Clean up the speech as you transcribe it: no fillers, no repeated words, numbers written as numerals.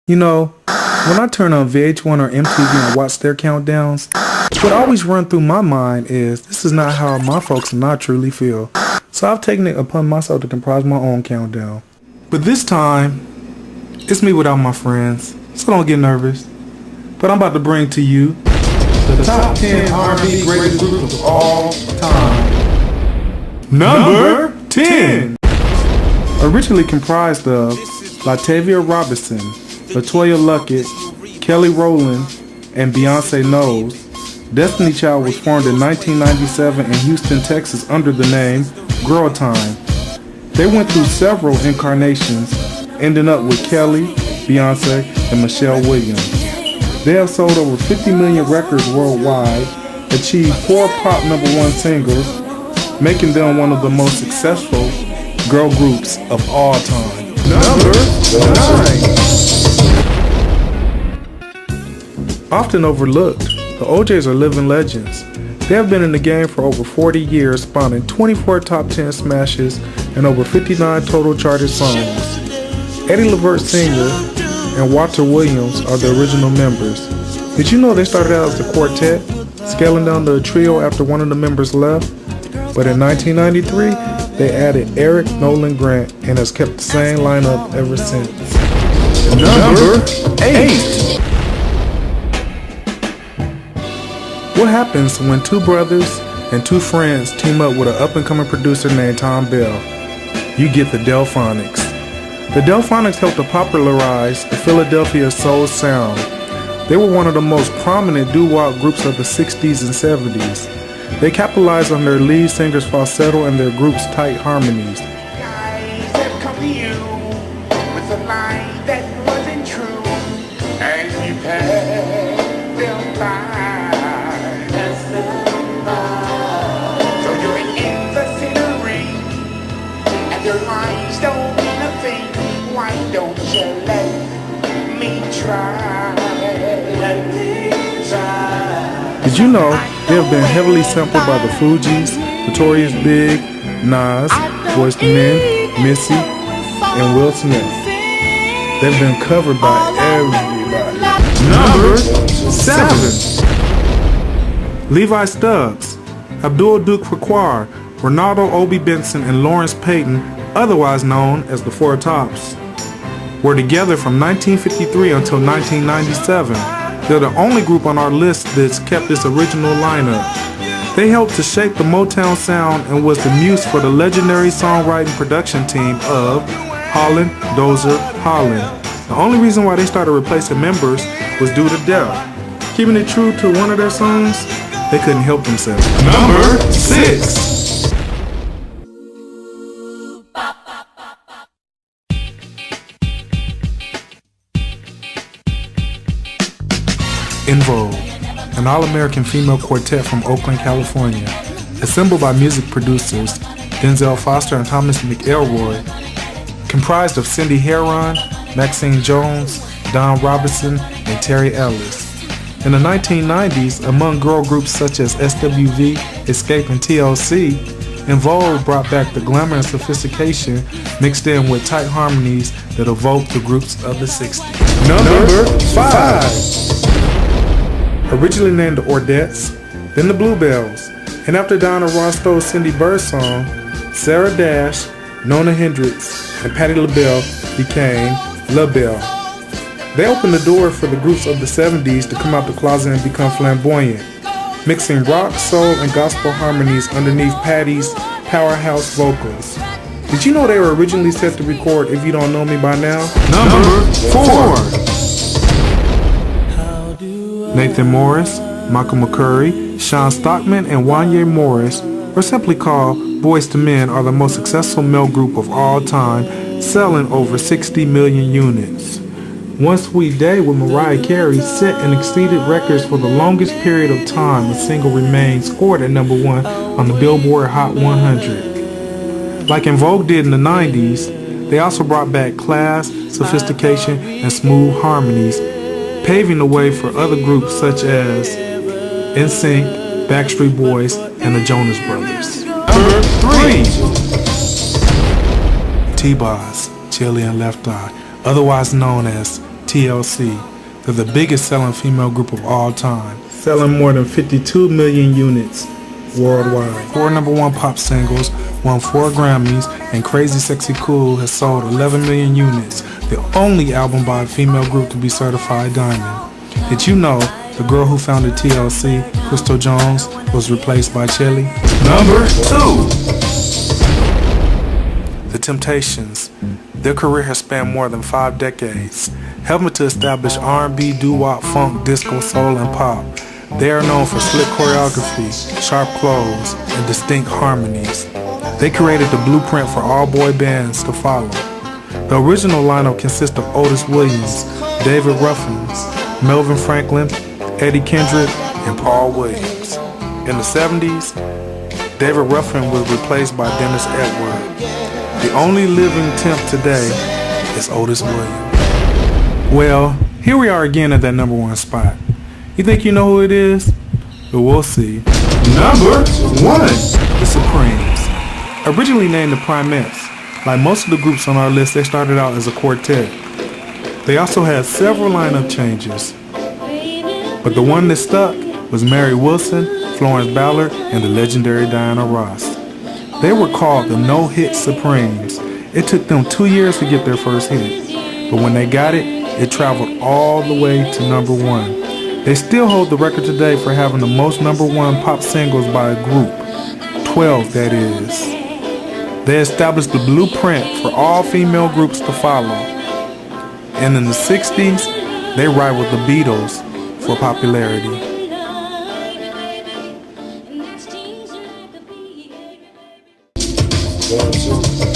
You know, when I turn on VH1 or MTV and watch their countdowns, what always run through my mind is this is not how my folks and I truly feel. So I've taken it upon myself to comprise my own countdown. But this time, it's me without my friends, so don't get nervous. But I'm about to bring to you the top 10 R&B greatest groups of all time. Number 10! Originally comprised of Latavia Robinson, LaToya Luckett, Kelly Rowland, and Beyonce Knowles, Destiny Child was formed in 1997 in Houston, Texas under the name Girl Time. They went through several incarnations, ending up with Kelly, Beyonce, and Michelle Williams. They have sold over 50 million records worldwide, achieved 4 pop #1 singles, making them one of the most successful girl groups of all time. Number 9. Often overlooked, the OJs are living legends. They have been in the game for over 40 years, spawning 24 top 10 smashes and over 59 total charted songs. Eddie Levert Sr. and Walter Williams are the original members. Did you know they started out as a quartet, scaling down to a trio after one of the members left? But in 1993, they added Eric Nolan Grant and has kept the same lineup ever since. Number 8. What happens when two brothers and two friends team up with an up-and-coming producer named Tom Bell? You get the Delphonics. The Delphonics helped to popularize the Philadelphia soul sound. They were one of the most prominent doo-wop groups of the 60s and 70s. They capitalized on their lead singer's falsetto and their group's tight harmonies. Guys have come to you with a lie that wasn't true, and you passed them by. So you're an innocent ring, and your lies don't mean a thing. Why don't you let me try? Let me try. Did you know they have been heavily sampled by the Fugees, Notorious Big, Nas, Boyz II Men, Missy, and Will Smith? They've been covered by everybody. Number 7. Levi Stubbs, Abdul Duke Farquhar, Ronaldo Obi Benson, and Lawrence Payton, otherwise known as the Four Tops, were together from 1953 until 1997. They're the only group on our list that's kept this original lineup. They helped to shape the Motown sound and was the muse for the legendary songwriting production team of Holland, Dozier, Holland. The only reason why they started replacing members was due to death. Keeping it true to one of their songs, they couldn't help themselves. Number 6. En Vogue, an all-American female quartet from Oakland, California, assembled by music producers Denzel Foster and Thomas McElroy, comprised of Cindy Herron, Maxine Jones, Don Robinson, and Terry Ellis. In the 1990s, among girl groups such as SWV, Escape, and TLC, En Vogue brought back the glamour and sophistication mixed in with tight harmonies that evoked the groups of the 60s. Number 5. Originally named the Ordettes, then the Bluebells, and after Diana Ross stole Cindy Birdsong, Sarah Dash, Nona Hendrix, and Patti LaBelle became LaBelle. They opened the door for the groups of the 70s to come out the closet and become flamboyant, mixing rock, soul, and gospel harmonies underneath Patti's powerhouse vocals. Did you know they were originally set to record If You Don't Know Me By Now? Number 4. Nathan Morris, Michael McCurry, Sean Stockman, and Wanye Morris, or simply called Boyz II Men, are the most successful male group of all time, selling over 60 million units. One Sweet Day with Mariah Carey set and exceeded records for the longest period of time. A single remained scored at #1 on the Billboard Hot 100. Like En Vogue did in the 90s, they also brought back class, sophistication, and smooth harmonies, paving the way for other groups such as NSYNC, Backstreet Boys, and the Jonas Brothers. Number 3. T-Boz, Chili and Left Eye, otherwise known as TLC. They're the biggest selling female group of all time, selling more than 52 million units worldwide. 4 number one pop singles, won 4 Grammys, and Crazy Sexy Cool has sold 11 million units, the only album by a female group to be certified diamond. Did you know the girl who founded TLC, Crystal Jones, was replaced by Chili? Number 2. The Temptations. Their career has spanned more than 5 decades, helping to establish R&B, doo-wop, funk, disco, soul, and pop. They are known for slick choreography, sharp clothes, and distinct harmonies. They created the blueprint for all boy bands to follow. The original lineup consists of Otis Williams, David Ruffin, Melvin Franklin, Eddie Kendrick, and Paul Williams. In the 70s, David Ruffin was replaced by Dennis Edward. The only living temp today is Otis Williams. Well, here we are again at that number 1 spot. You think you know who it is? But we'll see. Number 1. The Supremes. Originally named the Primettes, like most of the groups on our list, they started out as a quartet. They also had several lineup changes, but the one that stuck was Mary Wilson, Florence Ballard, and the legendary Diana Ross. They were called the No-Hit Supremes. It took them 2 years to get their first hit, but when they got it, it traveled all the way to number 1. They still hold the record today for having the most number 1 pop singles by a group, 12 that is. They established the blueprint for all female groups to follow. And in the 60s, they rivaled the Beatles for popularity. One, two.